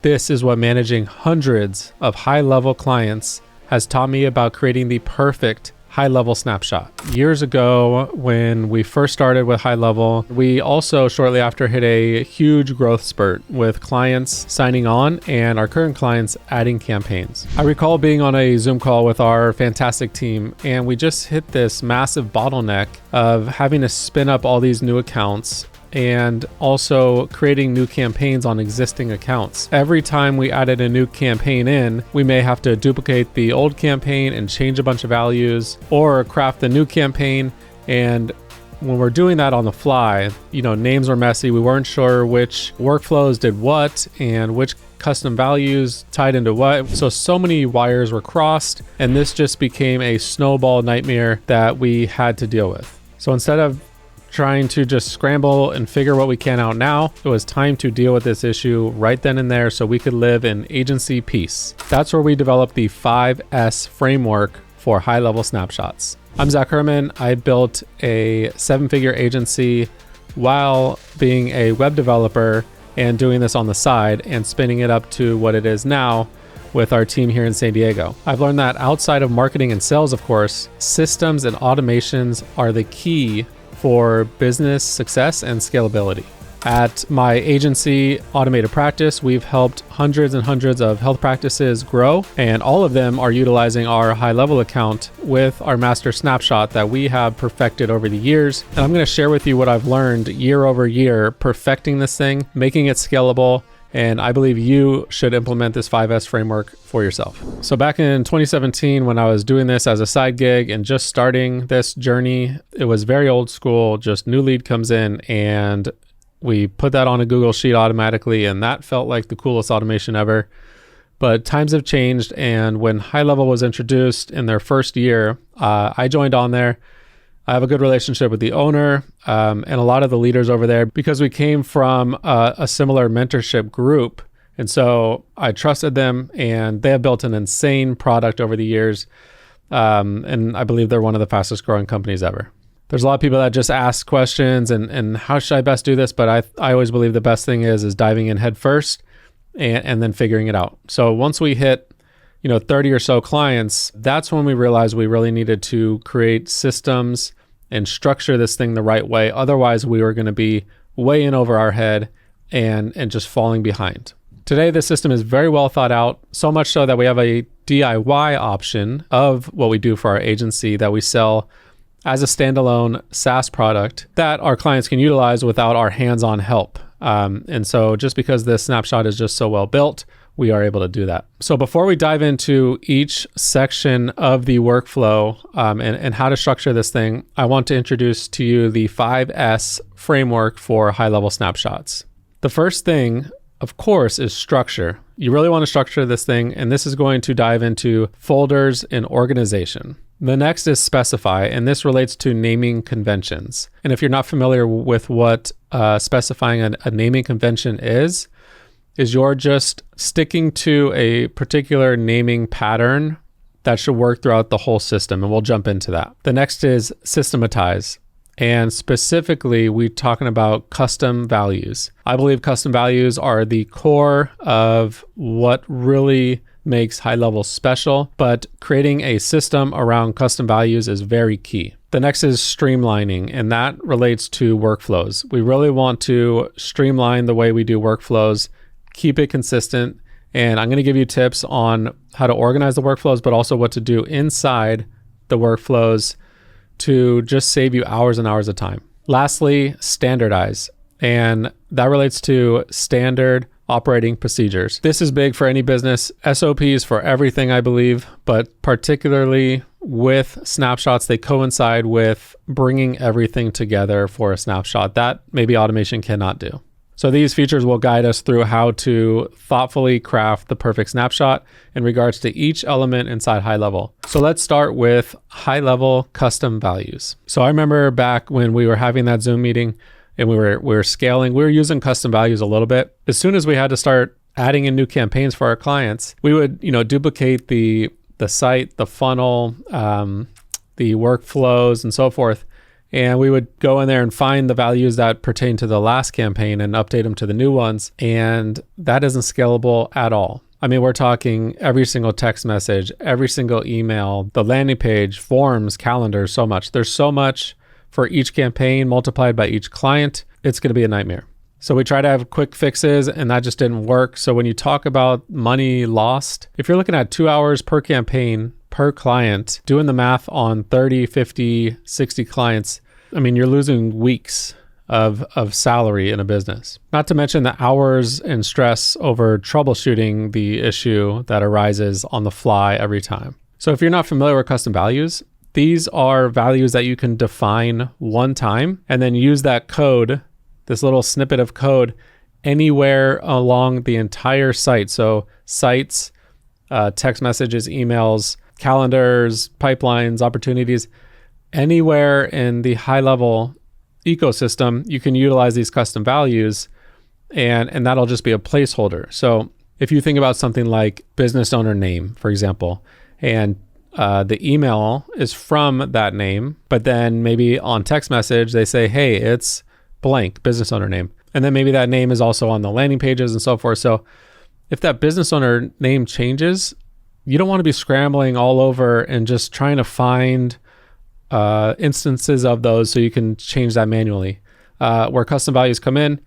This is what managing hundreds of high-level clients has taught me about creating the perfect high-level snapshot. Years ago, when we first started with HighLevel, we also shortly after hit a huge growth spurt with clients signing on and our current clients adding campaigns. I recall being on a Zoom call with our fantastic team, and we just hit this massive bottleneck of having to spin up all these new accounts and also creating new campaigns on existing accounts. Every time we added a new campaign in, we may have to duplicate the old campaign and change a bunch of values or craft the new campaign. And when we're doing that on the fly, names were messy. We weren't sure which workflows did what and which custom values tied into what. So many wires were crossed, and this just became a snowball nightmare that we had to deal with. So instead of trying to just scramble and figure what we can out now, it was time to deal with this issue right then and there so we could live in agency peace. That's where we developed the 5S framework for high-level snapshots. I'm Zach Herman. I built a 7-figure agency while being a web developer and doing this on the side and spinning it up to what it is now with our team here in San Diego. I've learned that outside of marketing and sales, of course, systems and automations are the key for business success and scalability. At my agency, Automated Practice, we've helped hundreds and hundreds of health practices grow, and all of them are utilizing our HighLevel account with our master snapshot that we have perfected over the years. And I'm going to share with you what I've learned year over year, perfecting this thing, making it scalable. And I believe you should implement this 5S framework for yourself. So back in 2017, when I was doing this as a side gig and just starting this journey, it was very old school. Just new lead comes in and we put that on a Google Sheet automatically. And that felt like the coolest automation ever. But times have changed. And when HighLevel was introduced in their first year, I joined on there. I have a good relationship with the owner and a lot of the leaders over there because we came from a similar mentorship group. And so I trusted them, and they have built an insane product over the years. And I believe they're one of the fastest growing companies ever. There's a lot of people that just ask questions and how should I best do this? But I always believe the best thing is diving in head first and then figuring it out. So once we hit 30 or so clients, that's when we realized we really needed to create systems and structure this thing the right way. Otherwise, we were going to be way in over our head and just falling behind. Today, the system is very well thought out, so much so that we have a DIY option of what we do for our agency that we sell as a standalone SaaS product that our clients can utilize without our hands-on help. And so just because this snapshot is just so well built, we are able to do that. So before we dive into each section of the workflow and how to structure this thing, I want to introduce to you the 5S framework for high-level snapshots. The first thing, of course, is structure. You really want to structure this thing, and this is going to dive into folders and organization. The next is specify, and this relates to naming conventions. And if you're not familiar with what specifying a naming convention is you're just sticking to a particular naming pattern that should work throughout the whole system, and we'll jump into that. The next is systematize, and specifically, we're talking about custom values. I believe custom values are the core of what really makes HighLevel special, but creating a system around custom values is very key. The next is streamlining, and that relates to workflows. We really want to streamline the way we do workflows, keep it consistent, and I'm going to give you tips on how to organize the workflows, but also what to do inside the workflows to just save you hours and hours of time. Lastly, standardize, and that relates to standard operating procedures. This is big for any business. SOPs for everything, I believe, but particularly with snapshots, they coincide with bringing everything together for a snapshot that maybe automation cannot do. So these features will guide us through how to thoughtfully craft the perfect snapshot in regards to each element inside HighLevel. So let's start with HighLevel custom values. So I remember back when we were having that Zoom meeting and we were scaling, we were using custom values a little bit. As soon as we had to start adding in new campaigns for our clients, we would duplicate the site, the funnel, the workflows and so forth. And we would go in there and find the values that pertain to the last campaign and update them to the new ones. And that isn't scalable at all. I mean, we're talking every single text message, every single email, the landing page, forms, calendars, so much. There's so much for each campaign multiplied by each client. It's going to be a nightmare. So we try to have quick fixes and that just didn't work. So when you talk about money lost, if you're looking at 2 hours per campaign, per client, doing the math on 30, 50, 60 clients, I mean, you're losing weeks of salary in a business. Not to mention the hours and stress over troubleshooting the issue that arises on the fly every time. So if you're not familiar with custom values, these are values that you can define one time and then use that code, this little snippet of code, anywhere along the entire site. So sites, text messages, emails, calendars, pipelines, opportunities, anywhere in the high-level ecosystem, you can utilize these custom values and that'll just be a placeholder. So if you think about something like business owner name, for example, and the email is from that name, but then maybe on text message, they say, hey, it's blank business owner name. And then maybe that name is also on the landing pages and so forth. So if that business owner name changes, you don't want to be scrambling all over and just trying to find instances of those so you can change that manually. Where custom values come in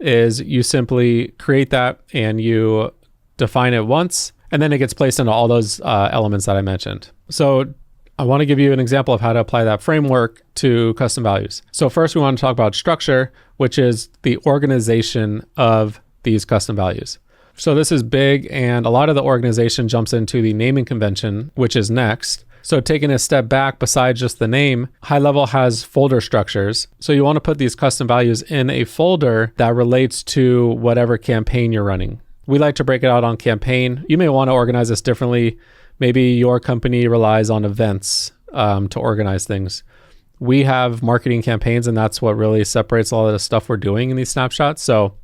is you simply create that and you define it once, and then it gets placed into all those elements that I mentioned. So I want to give you an example of how to apply that framework to custom values. So first we want to talk about structure, which is the organization of these custom values. So this is big, and a lot of the organization jumps into the naming convention, which is next. So taking a step back, besides just the name, GoHighLevel has folder structures. So you want to put these custom values in a folder that relates to whatever campaign you're running. We like to break it out on campaign. You may want to organize this differently. Maybe your company relies on events to organize things. We have marketing campaigns, and that's what really separates a lot of the stuff we're doing in these snapshots. So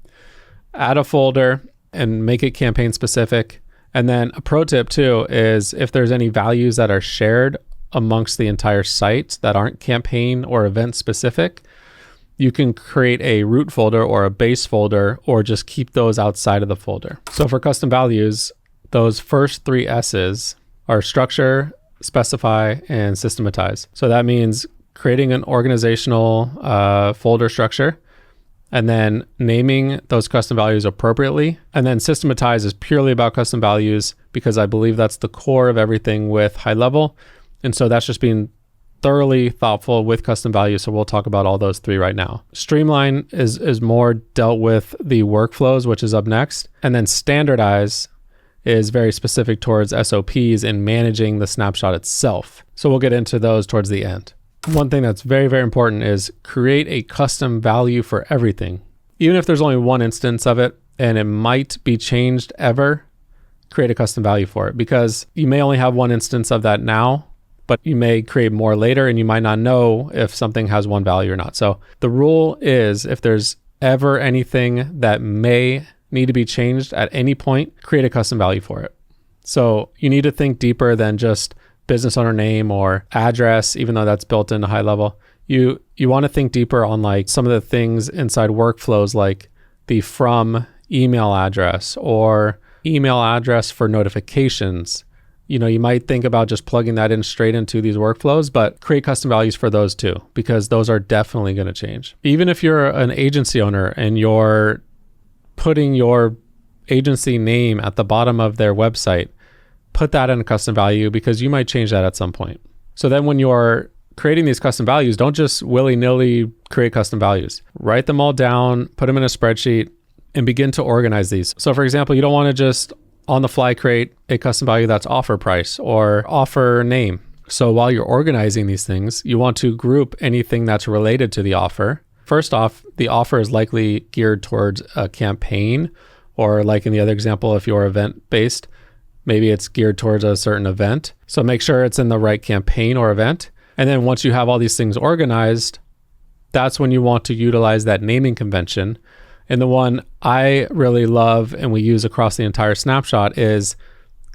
add a folder and make it campaign specific. And then a pro tip too is if there's any values that are shared amongst the entire site that aren't campaign or event specific, you can create a root folder or a base folder, or just keep those outside of the folder. So for custom values, those first three S's are structure, specify, and systematize. So that means creating an organizational folder structure, and then naming those custom values appropriately. And then systematize is purely about custom values because I believe that's the core of everything with GoHighLevel. And so that's just being thoroughly thoughtful with custom values. So we'll talk about all those three right now. Streamline is more dealt with the workflows, which is up next. And then standardize is very specific towards SOPs and managing the snapshot itself. So we'll get into those towards the end. One thing that's very, very important is create a custom value for everything. Even if there's only one instance of it and it might be changed ever, create a custom value for it, because you may only have one instance of that now, but you may create more later and you might not know if something has one value or not. So the rule is if there's ever anything that may need to be changed at any point, create a custom value for it. So you need to think deeper than just business owner name or address, even though that's built into GoHighLevel. You want to think deeper on like some of the things inside workflows, like the from email address or email address for notifications. You know, you might think about just plugging that in straight into these workflows, but create custom values for those too, because those are definitely going to change. Even if you're an agency owner and you're putting your agency name at the bottom of their website, put that in a custom value because you might change that at some point. So then when you're creating these custom values, don't just willy-nilly create custom values. Write them all down, put them in a spreadsheet, and begin to organize these. So for example, you don't want to just on the fly create a custom value that's offer price or offer name. So while you're organizing these things, you want to group anything that's related to the offer. First off, the offer is likely geared towards a campaign, or like in the other example, if you're event-based, maybe it's geared towards a certain event. So make sure it's in the right campaign or event. And then once you have all these things organized, that's when you want to utilize that naming convention. And the one I really love and we use across the entire snapshot is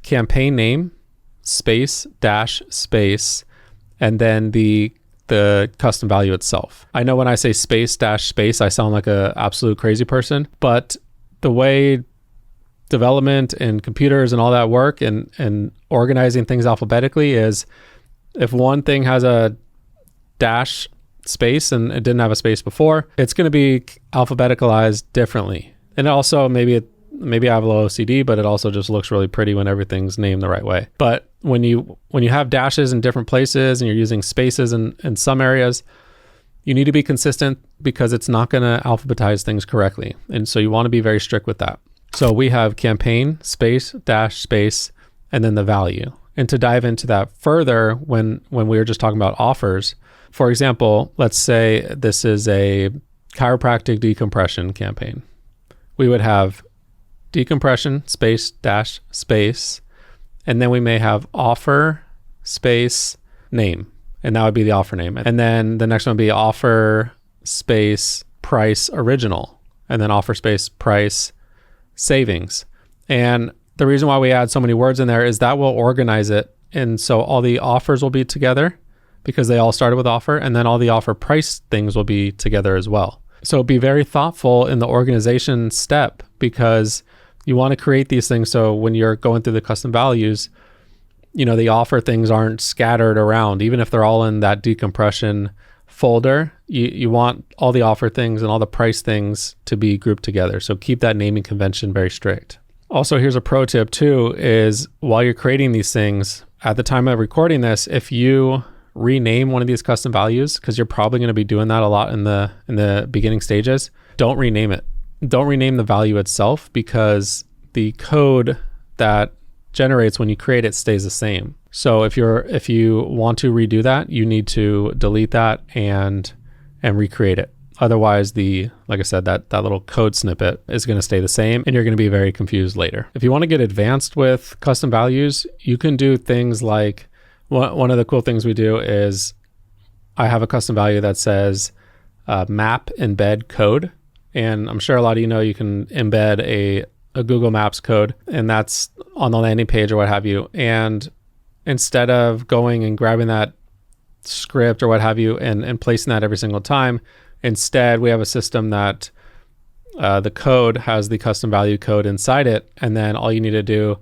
campaign name, space, dash, space, and then the the custom value itself. I know when I say space dash space, I sound like an absolute crazy person, but the way development and computers and all that work and organizing things alphabetically is if one thing has a dash space and it didn't have a space before, it's going to be alphabeticalized differently. And also maybe I have a low OCD, but it also just looks really pretty when everything's named the right way. But when you have dashes in different places and you're using spaces in some areas, you need to be consistent because it's not going to alphabetize things correctly. And so you want to be very strict with that. So we have campaign, space, dash, space, and then the value. And to dive into that further, when we were just talking about offers, for example, let's say this is a chiropractic decompression campaign. We would have decompression, space, dash, space, and then we may have offer, space, name, and that would be the offer name. And then the next one would be offer, space, price, original, and then offer, space, price, savings. And the reason why we add so many words in there is that will organize it. And so all the offers will be together because they all started with offer, and then all the offer price things will be together as well. So be very thoughtful in the organization step because you want to create these things so when you're going through the custom values, the offer things aren't scattered around. Even if they're all in that decompression folder, you want all the offer things and all the price things to be grouped together. So keep that naming convention very strict. Also, here's a pro tip too, is while you're creating these things, at the time of recording this, if you rename one of these custom values, because you're probably going to be doing that a lot in the beginning stages, don't rename it. Don't rename the value itself because the code that generates when you create it stays the same. So if you want to redo that, you need to delete that and recreate it. Otherwise, like I said, that little code snippet is going to stay the same and you're going to be very confused later. If you want to get advanced with custom values, you can do things like, one of the cool things we do is I have a custom value that says map embed code. And I'm sure a lot of you can embed a Google Maps code, and that's on the landing page or what have you. And instead of going and grabbing that script or what have you and placing that every single time, instead we have a system that the code has the custom value code inside it. And then all you need to do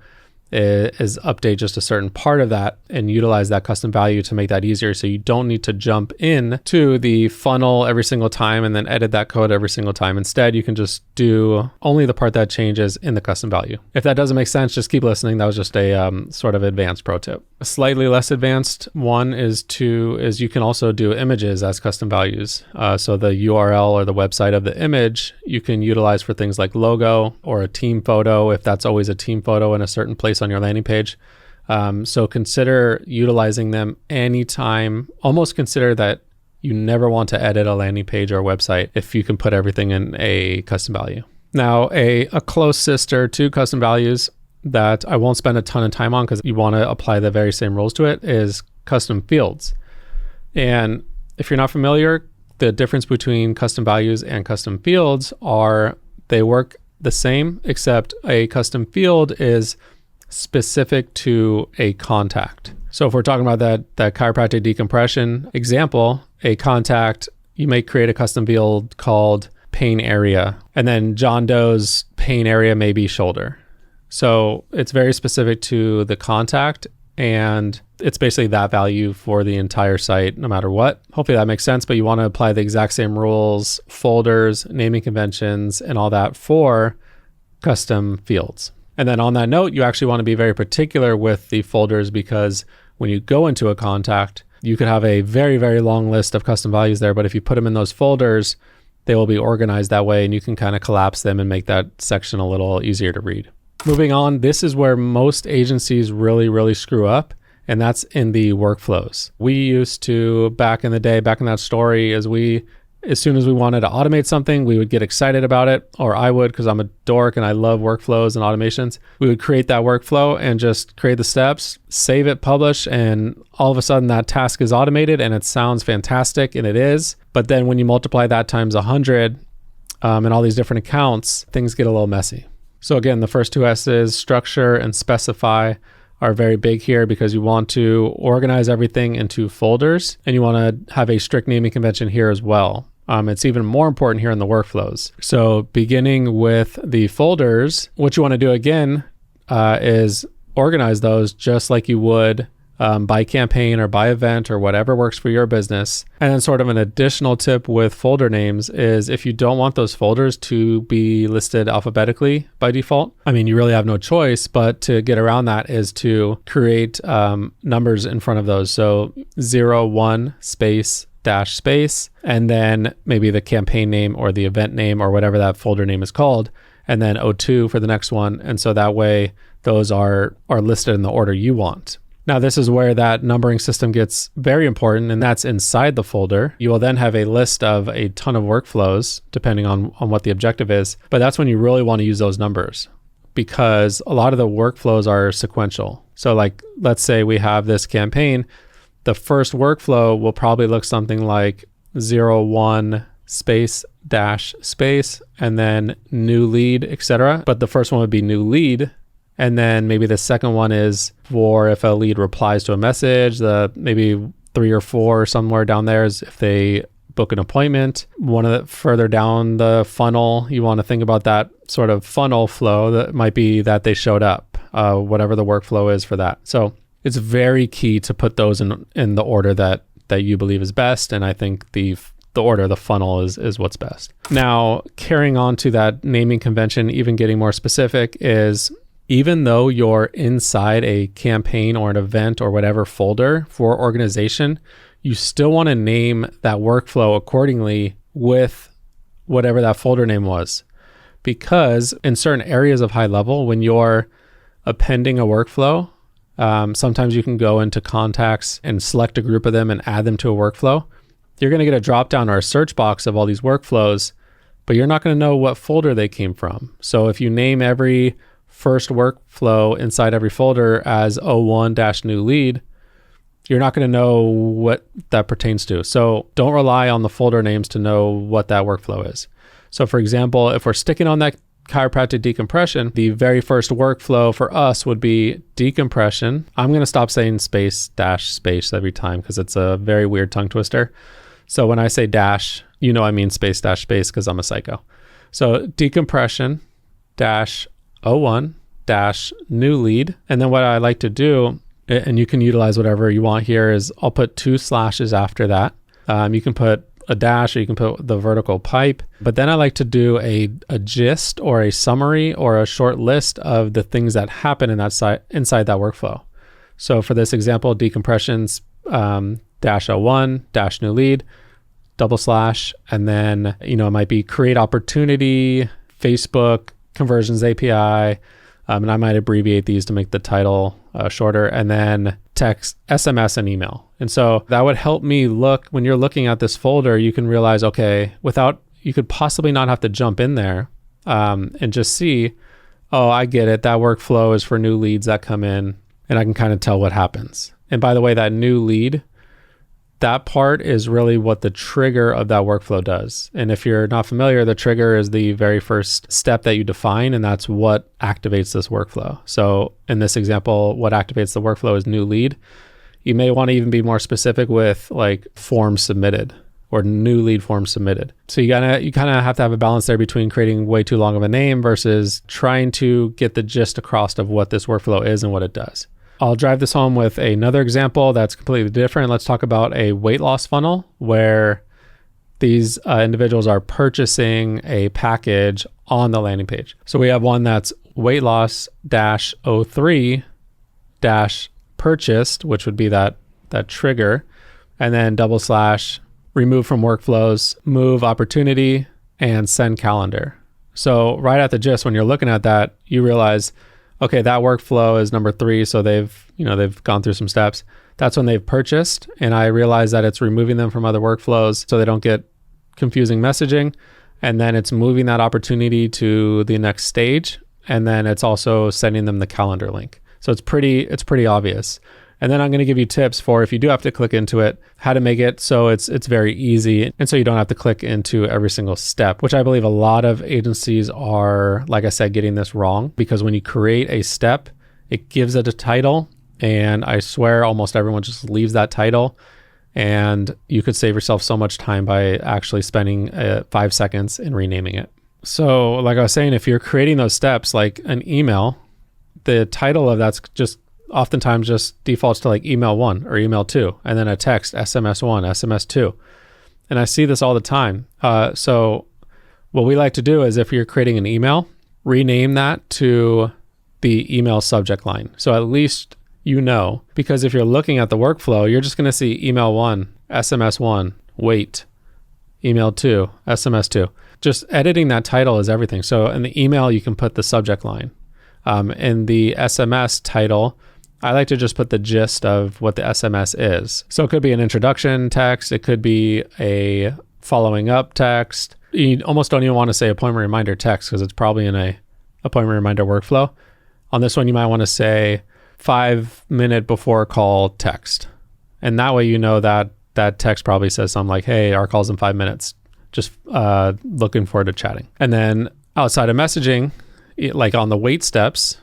is update just a certain part of that and utilize that custom value to make that easier. So you don't need to jump in to the funnel every single time and then edit that code every single time. Instead, you can just do only the part that changes in the custom value. If that doesn't make sense, just keep listening. That was just a sort of advanced pro tip. A slightly less advanced one is you can also do images as custom values. So the URL or the website of the image, you can utilize for things like logo or a team photo, if that's always a team photo in a certain place on your landing page. So consider utilizing them anytime. Almost consider that you never want to edit a landing page or a website if you can put everything in a custom value. Now, a close sister to custom values that I won't spend a ton of time on because you want to apply the very same rules to it is custom fields. And if you're not familiar, the difference between custom values and custom fields are they work the same, except a custom field is specific to a contact. So if we're talking about that chiropractic decompression example, a contact, you may create a custom field called pain area, and then John Doe's pain area may be shoulder. So it's very specific to the contact, and it's basically that value for the entire site, no matter what. Hopefully that makes sense, but you want to apply the exact same rules, folders, naming conventions, and all that for custom fields. And then on that note, you actually want to be very particular with the folders because when you go into a contact, you could have a very, very long list of custom values there, but if you put them in those folders, they will be organized that way and you can kind of collapse them and make that section a little easier to read. Moving on, this is where most agencies really, really screw up, and that's in the workflows. We used to, back in the day, back in that story, as soon as we wanted to automate something, we would get excited about it, or I would, because I'm a dork and I love workflows and automations. We would create that workflow and just create the steps, save it, publish, and all of a sudden that task is automated and it sounds fantastic, and it is. But then when you multiply that times 100 and all these different accounts, things get a little messy. So again, the first two S's, structure and specify, are very big here because you want to organize everything into folders and you want to have a strict naming convention here as well. It's even more important here in the workflows. So beginning with the folders, what you want to do again is organize those just like you would by campaign or by event or whatever works for your business. And then sort of an additional tip with folder names is if you don't want those folders to be listed alphabetically by default, I mean, you really have no choice, but to get around that is to create numbers in front of those. So 01 space dash space, and then maybe the campaign name or the event name or whatever that folder name is called, and then 02 for the next one. And so that way those are listed in the order you want. Now, this is where that numbering system gets very important, and that's inside the folder. You will then have a list of a ton of workflows, depending on what the objective is. But that's when you really want to use those numbers, because a lot of the workflows are sequential. So like, let's say we have this campaign. The first workflow will probably look something like 01 space dash space, and then new lead, etc. But the first one would be new lead. And then maybe the second one is for if a lead replies to a message. The maybe 3 or 4 somewhere down there is if they book an appointment. One of the further down the funnel, you want to think about that sort of funnel flow. That might be that they showed up, whatever the workflow is for that. So it's very key to put those in the order that you believe is best. And I think the order of the funnel is what's best. Now, carrying on to that naming convention, even getting more specific, is even though you're inside a campaign or an event or whatever folder for organization, you still want to name that workflow accordingly with whatever that folder name was. Because in certain areas of high level, when you're appending a workflow, sometimes you can go into contacts and select a group of them and add them to a workflow. You're going to get a drop down or a search box of all these workflows, but you're not going to know what folder they came from. So if you name every first workflow inside every folder as 01-new lead, you're not going to know what that pertains to. So don't rely on the folder names to know what that workflow is. So for example, if we're sticking on that chiropractic decompression, the very first workflow for us would be decompression. I'm going to stop saying space dash space every time because it's a very weird tongue twister. So when I say dash, you know I mean space dash space because I'm a psycho. So decompression dash 01 dash new lead. And then what I like to do, and you can utilize whatever you want here, is I'll put 2 slashes after that. You can put a dash or you can put the vertical pipe. But then I like to do a gist or a summary or a short list of the things that happen in that inside that workflow. So for this example, decompressions dash 01 dash new lead, double slash, and then it might be create opportunity, Facebook conversions API, and I might abbreviate these to make the title shorter, and then text, SMS, and email. And so that would help me look, when you're looking at this folder, you can realize, okay, you could possibly not have to jump in there and just see, oh, I get it. That workflow is for new leads that come in, and I can kind of tell what happens. And by the way, that new lead, that part is really what the trigger of that workflow does. And if you're not familiar, the trigger is the very first step that you define, and that's what activates this workflow. So in this example, what activates the workflow is new lead. You may want to even be more specific with like form submitted or new lead form submitted. So you kind of have to have a balance there between creating way too long of a name versus trying to get the gist across of what this workflow is and what it does. I'll drive this home with another example that's completely different. Let's talk about a weight loss funnel where these individuals are purchasing a package on the landing page. So we have one that's weight loss dash 03 dash purchased, which would be that trigger, and then double slash remove from workflows, move opportunity, and send calendar. So right at the gist, when you're looking at that, you realize, okay, that workflow is number 3. So they've gone through some steps. That's when they've purchased. And I realize that it's removing them from other workflows so they don't get confusing messaging. And then it's moving that opportunity to the next stage. And then it's also sending them the calendar link. So it's pretty obvious. And then I'm going to give you tips for if you do have to click into it, how to make it so it's very easy. And so you don't have to click into every single step, which I believe a lot of agencies are, like I said, getting this wrong, because when you create a step, it gives it a title, and I swear almost everyone just leaves that title, and you could save yourself so much time by actually spending 5 seconds in renaming it. So like I was saying, if you're creating those steps, like an email, the title of that's just oftentimes just defaults to like email 1 or email 2, and then a text, SMS 1, SMS 2. And I see this all the time. So what we like to do is if you're creating an email, rename that to the email subject line. So at least you know, because if you're looking at the workflow, you're just going to see email 1, SMS 1, wait, email 2, SMS 2. Just editing that title is everything. So in the email, you can put the subject line. In the SMS title, I like to just put the gist of what the SMS is. So it could be an introduction text. It could be a following up text. You almost don't even want to say appointment reminder text because it's probably in a appointment reminder workflow. On this one, you might want to say 5-minute before call text. And that way, you know that that text probably says something like, hey, our call's in 5 minutes. Just looking forward to chatting. And then outside of messaging, like on the wait steps,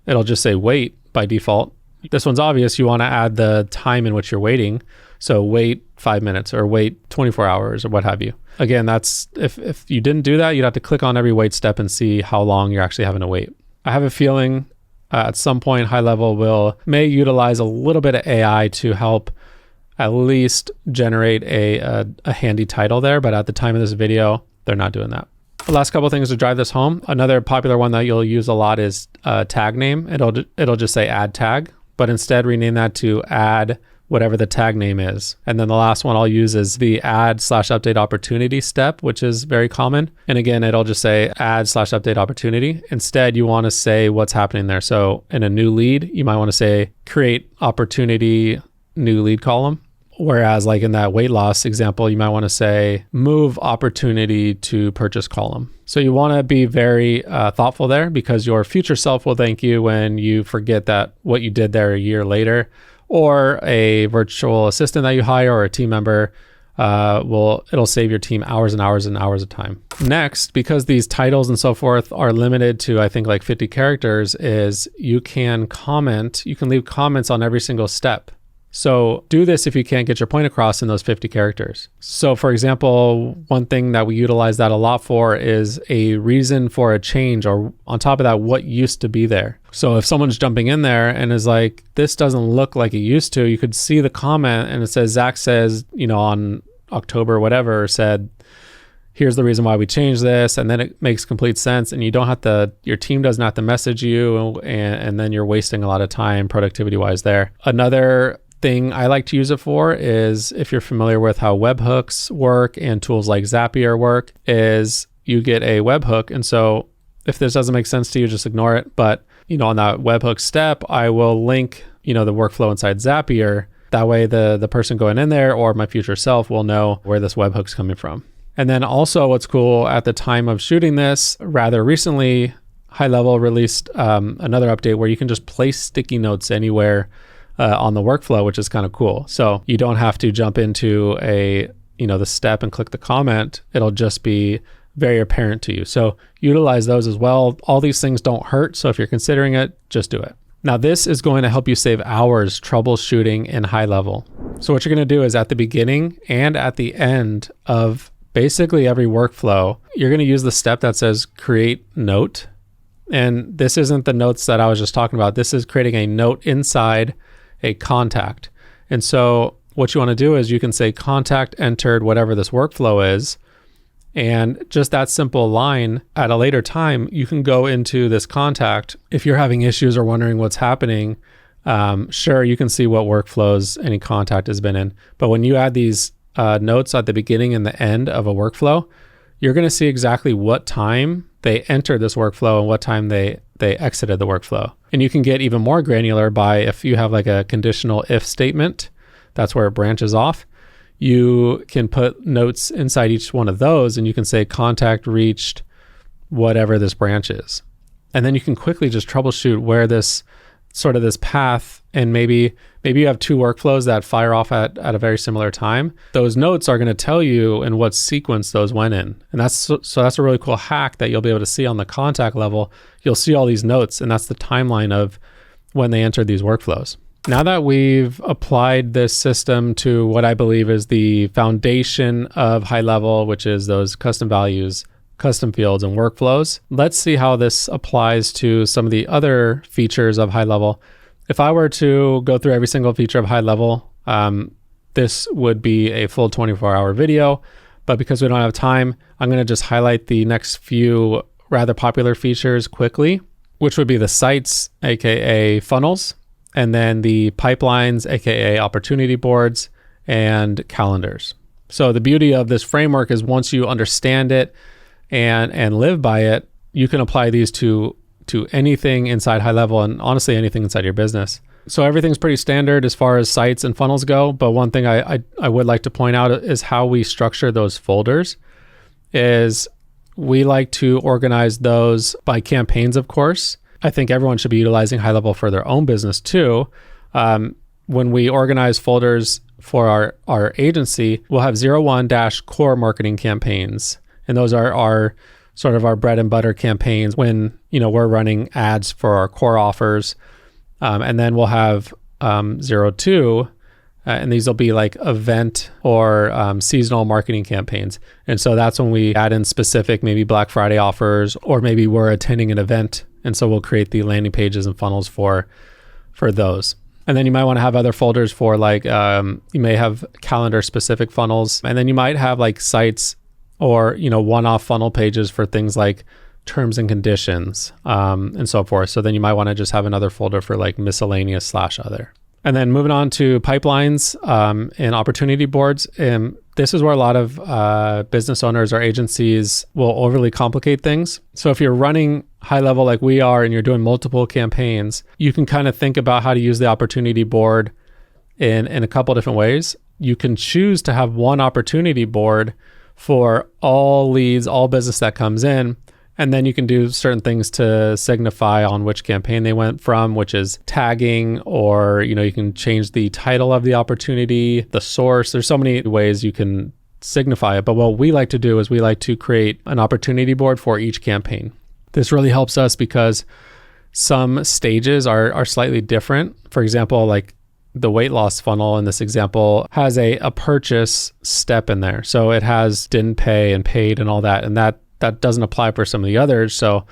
it'll just say wait by default. This one's obvious. You want to add the time in which you're waiting. So wait 5 minutes or wait 24 hours or what have you. Again, that's if you didn't do that, you'd have to click on every wait step and see how long you're actually having to wait. I have a feeling at some point GoHighLevel may utilize a little bit of AI to help at least generate a handy title there. But at the time of this video, they're not doing that. The last couple of things to drive this home. Another popular one that you'll use a lot is tag name. It'll just say add tag, but instead rename that to add whatever the tag name is. And then the last one I'll use is the add/update opportunity step, which is very common. And again, it'll just say add/update opportunity. Instead, you want to say what's happening there. So in a new lead, you might want to say create opportunity new lead column. Whereas like in that weight loss example, you might want to say move opportunity to purchase column. So you want to be very thoughtful there, because your future self will thank you when you forget that what you did there a year later, or a virtual assistant that you hire or a team member it'll save your team hours and hours and hours of time. Next, because these titles and so forth are limited to, I think, like 50 characters, is you can leave comments on every single step. So do this if you can't get your point across in those 50 characters. So for example, one thing that we utilize that a lot for is a reason for a change, or on top of that, what used to be there. So if someone's jumping in there and is like, this doesn't look like it used to, you could see the comment and it says, Zach says, on October, whatever, said, here's the reason why we changed this. And then it makes complete sense. And you don't have to, your team doesn't have to message you, and then you're wasting a lot of time productivity wise there. Another thing I like to use it for is, if you're familiar with how webhooks work and tools like Zapier work, is you get a webhook. And so if this doesn't make sense to you, just ignore it. But, on that webhook step, I will link, the workflow inside Zapier. That way the person going in there or my future self will know where this webhook's coming from. And then also what's cool, at the time of shooting this, rather recently, GoHighLevel released another update where you can just place sticky notes anywhere on the workflow, which is kind of cool. So you don't have to jump into the step and click the comment. It'll just be very apparent to you. So utilize those as well. All these things don't hurt. So if you're considering it, just do it. Now this is going to help you save hours troubleshooting in GoHighLevel. So what you're going to do is, at the beginning and at the end of basically every workflow, you're going to use the step that says create note. And this isn't the notes that I was just talking about. This is creating a note inside a contact. And so what you want to do is you can say contact entered whatever this workflow is. And just that simple line, at a later time, you can go into this contact. If you're having issues or wondering what's happening, sure, you can see what workflows any contact has been in. But when you add these notes at the beginning and the end of a workflow, you're going to see exactly what time they entered this workflow and what time they exited the workflow. And you can get even more granular by, if you have like a conditional if statement, that's where it branches off. You can put notes inside each one of those, and you can say contact reached whatever this branch is. And then you can quickly just troubleshoot where this path, and maybe you have two workflows that fire off at a very similar time. Those notes are going to tell you in what sequence those went in. And that's a really cool hack that you'll be able to see on the contact level. You'll see all these notes, and that's the timeline of when they enter these workflows. Now that we've applied this system to what I believe is the foundation of HighLevel, which is those custom values, custom fields, and workflows, let's see how this applies to some of the other features of HighLevel. If I were to go through every single feature of HighLevel, this would be a full 24-hour video, but because we don't have time, I'm going to just highlight the next few rather popular features quickly, which would be the sites, aka funnels, and then the pipelines, aka opportunity boards, and calendars. So the beauty of this framework is once you understand it and live by it, you can apply these to anything inside HighLevel and honestly anything inside your business. So everything's pretty standard as far as sites and funnels go, but one thing I would like to point out is how we structure those folders. Is we like to organize those by campaigns, of course. I think everyone should be utilizing HighLevel for their own business too. When we organize folders for our agency, we'll have 01-core marketing campaigns. And those are our sort of our bread and butter campaigns when, we're running ads for our core offers. And then we'll have 02, and these will be like event or seasonal marketing campaigns. And so that's when we add in specific, maybe Black Friday offers, or maybe we're attending an event. And so we'll create the landing pages and funnels for those. And then you might want to have other folders for like, you may have calendar specific funnels. And then you might have like sites or, one-off funnel pages for things like terms and conditions and so forth. So then you might want to just have another folder for like miscellaneous /other. And then moving on to pipelines and opportunity boards. This is where a lot of business owners or agencies will overly complicate things. So if you're running HighLevel like we are and you're doing multiple campaigns, you can kind of think about how to use the opportunity board in a couple different ways. You can choose to have one opportunity board for all leads, all business that comes in. And then you can do certain things to signify on which campaign they went from, which is tagging, or, you can change the title of the opportunity, the source. There's so many ways you can signify it. But what we like to do is we like to create an opportunity board for each campaign. This really helps us because some stages are slightly different. For example, like the weight loss funnel in this example has a purchase step in there. So it has didn't pay and paid and all that. And that doesn't apply for some of the others. So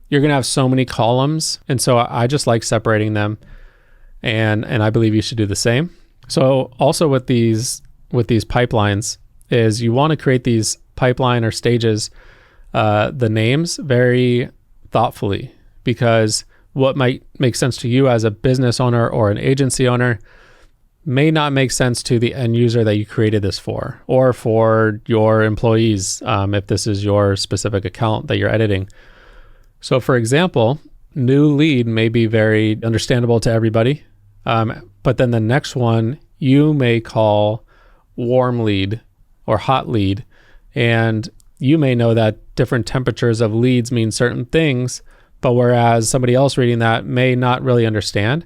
you're going to have so many columns. And so I just like separating them. And I believe you should do the same. So also with these pipelines is you want to create these pipeline or stages, the names very thoughtfully, because what might make sense to you as a business owner or an agency owner may not make sense to the end user that you created this for, or for your employees, if this is your specific account that you're editing. So for example, new lead may be very understandable to everybody, but then the next one you may call warm lead or hot lead, and you may know that different temperatures of leads mean certain things, but whereas somebody else reading that may not really understand.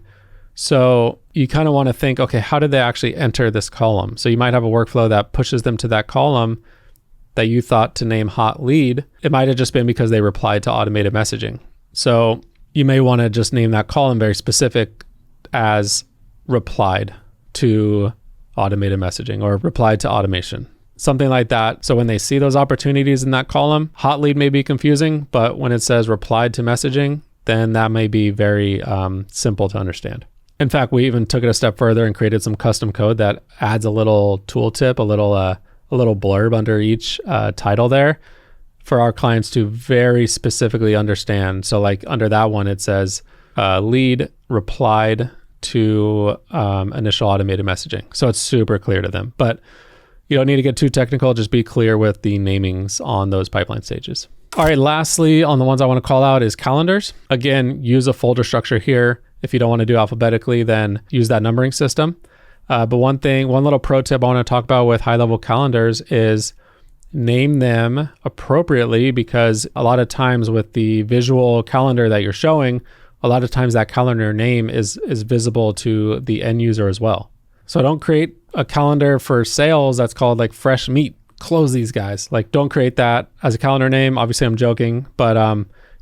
So you kind of want to think, okay, how did they actually enter this column? So you might have a workflow that pushes them to that column that you thought to name hot lead. It might have just been because they replied to automated messaging. So you may want to just name that column very specific as replied to automated messaging or replied to automation, something like that. So when they see those opportunities in that column, hot lead may be confusing, but when it says replied to messaging, then that may be very simple to understand. In fact, we even took it a step further and created some custom code that adds a little tooltip, a little blurb under each title there for our clients to very specifically understand. So like under that one, it says lead replied to initial automated messaging. So it's super clear to them, but you don't need to get too technical. Just be clear with the namings on those pipeline stages. All right, lastly, on the ones I want to call out is calendars. Again, use a folder structure here. If you don't want to do alphabetically, then use that numbering system. But one little pro tip I want to talk about with HighLevel calendars is name them appropriately, because a lot of times with the visual calendar that you're showing, a lot of times that calendar name is visible to the end user as well. So don't create a calendar for sales that's called like fresh meat. Close these guys. Like don't create that as a calendar name. Obviously I'm joking, but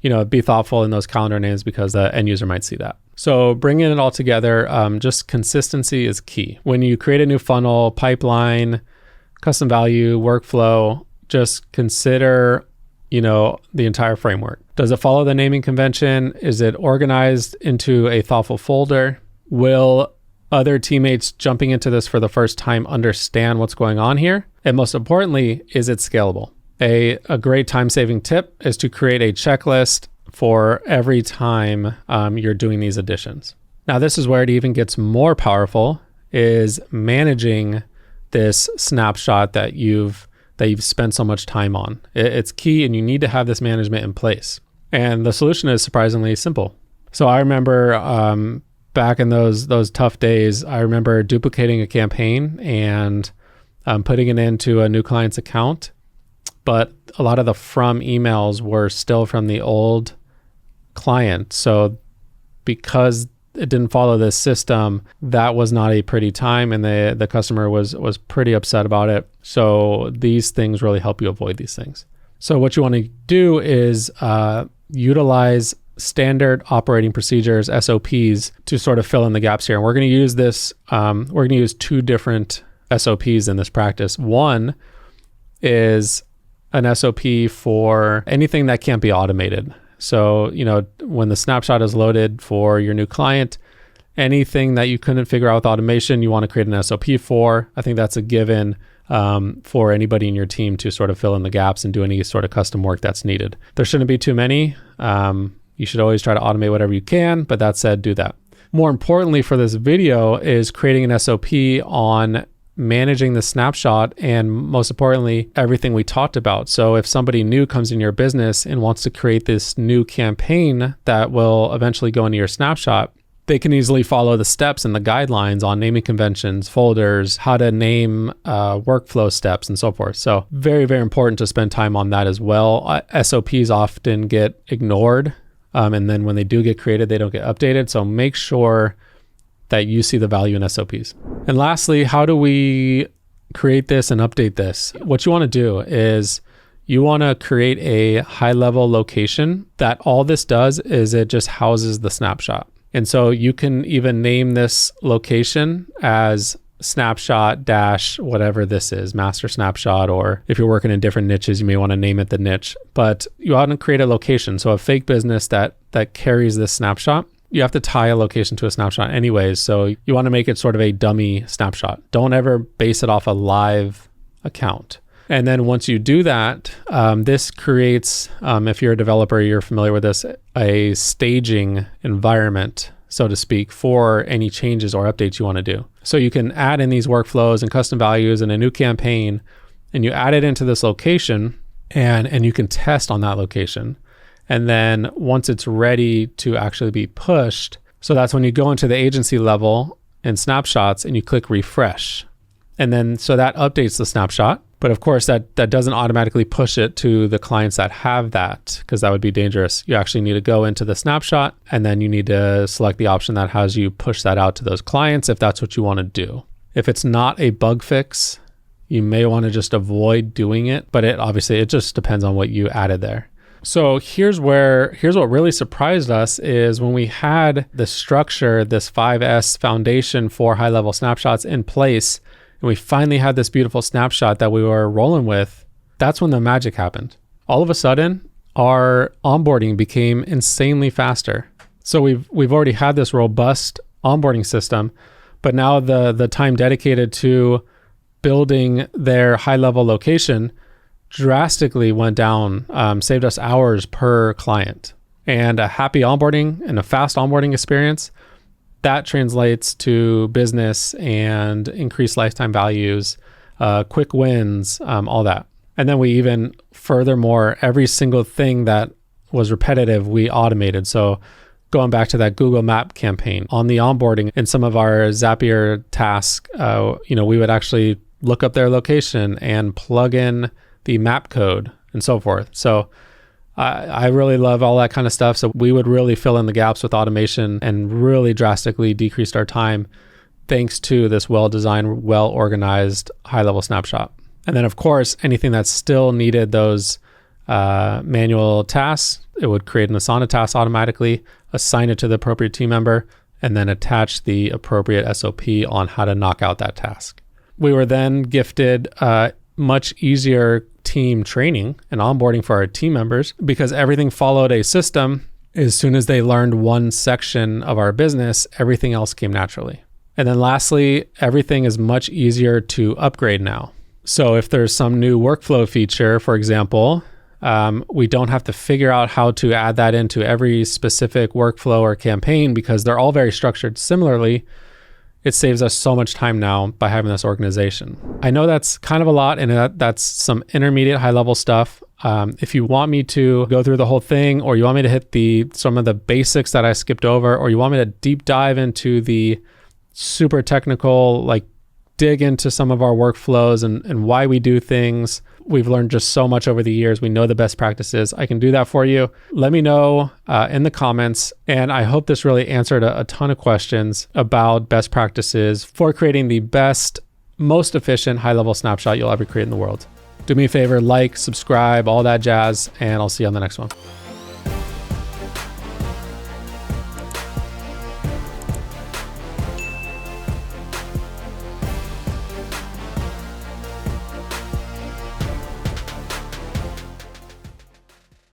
be thoughtful in those calendar names because the end user might see that. So bringing it all together, just consistency is key. When you create a new funnel, pipeline, custom value, workflow, just consider, the entire framework. Does it follow the naming convention? Is it organized into a thoughtful folder? Will other teammates jumping into this for the first time understand what's going on here? And most importantly, is it scalable? A great time-saving tip is to create a checklist for every time you're doing these additions. Now, this is where it even gets more powerful, is managing this snapshot that you've spent so much time on. It's key, and you need to have this management in place. And the solution is surprisingly simple. So I remember back in those tough days, I remember duplicating a campaign and putting it into a new client's account. But a lot of the from emails were still from the old client. So because it didn't follow this system, that was not a pretty time, and the customer was pretty upset about it. So these things really help you avoid these things. So what you want to do is utilize standard operating procedures, SOPs, to sort of fill in the gaps here. And we're going to use this, we're going to use two different SOPs in this practice. One is an SOP for anything that can't be automated. So, when the snapshot is loaded for your new client, anything that you couldn't figure out with automation, you want to create an SOP for. I think that's a given for anybody in your team to sort of fill in the gaps and do any sort of custom work that's needed. There shouldn't be too many. You should always try to automate whatever you can, but that said, do that. More importantly for this video is creating an SOP on managing the snapshot, and most importantly, everything we talked about. So if somebody new comes in your business and wants to create this new campaign that will eventually go into your snapshot, they can easily follow the steps and the guidelines on naming conventions, folders, how to name workflow steps, and so forth. So very, very important to spend time on that as well. SOPs often get ignored, and then when they do get created, they don't get updated. So make sure that you see the value in SOPs. And lastly, how do we create this and update this? What you want to do is you want to create a high-level location that all this does is it just houses the snapshot. And so you can even name this location as snapshot dash whatever this is, master snapshot, or if you're working in different niches, you may want to name it the niche. But you want to create a location. So a fake business that carries this snapshot, you have to tie a location to a snapshot anyways. So you want to make it sort of a dummy snapshot. Don't ever base it off a live account. And then once you do that, this creates, if you're a developer, you're familiar with this, a staging environment, so to speak, for any changes or updates you want to do. So you can add in these workflows and custom values in a new campaign, and you add it into this location, and you can test on that location. And then once it's ready to actually be pushed, so that's when you go into the agency level in snapshots and you click refresh. And then so that updates the snapshot. But of course, that doesn't automatically push it to the clients that have that, because that would be dangerous. You actually need to go into the snapshot, and then you need to select the option that has you push that out to those clients if that's what you want to do. If it's not a bug fix, you may want to just avoid doing it, but it just depends on what you added there. So here's what really surprised us is when we had the structure, this 5S foundation for high-level snapshots in place, and we finally had this beautiful snapshot that we were rolling with, that's when the magic happened. All of a sudden, our onboarding became insanely faster. So we've already had this robust onboarding system, but now the time dedicated to building their high-level location drastically went down, saved us hours per client. And a happy onboarding and a fast onboarding experience, that translates to business and increased lifetime values, quick wins, all that. And then we even, furthermore, every single thing that was repetitive, we automated. So going back to that Google Map campaign, on the onboarding in some of our Zapier tasks, we would actually look up their location and plug in the map code and so forth. So I really love all that kind of stuff. So we would really fill in the gaps with automation and really drastically decreased our time thanks to this well-designed, well-organized high-level snapshot. And then of course, anything that still needed those manual tasks, it would create an Asana task automatically, assign it to the appropriate team member, and then attach the appropriate SOP on how to knock out that task. We were then gifted much easier team training and onboarding for our team members because everything followed a system. As soon as they learned one section of our business, everything else came naturally. And then lastly, everything is much easier to upgrade now. So if there's some new workflow feature, for example, we don't have to figure out how to add that into every specific workflow or campaign because they're all very structured similarly. It saves us so much time now by having this organization. I know that's kind of a lot, and that's some intermediate high-level stuff. If you want me to go through the whole thing, or you want me to hit some of the basics that I skipped over, or you want me to deep dive into the super technical, like dig into some of our workflows and why we do things. We've learned just so much over the years. We know the best practices. I can do that for you. Let me know in the comments. And I hope this really answered a ton of questions about best practices for creating the best, most efficient high-level snapshot you'll ever create in the world. Do me a favor, like, subscribe, all that jazz, and I'll see you on the next one.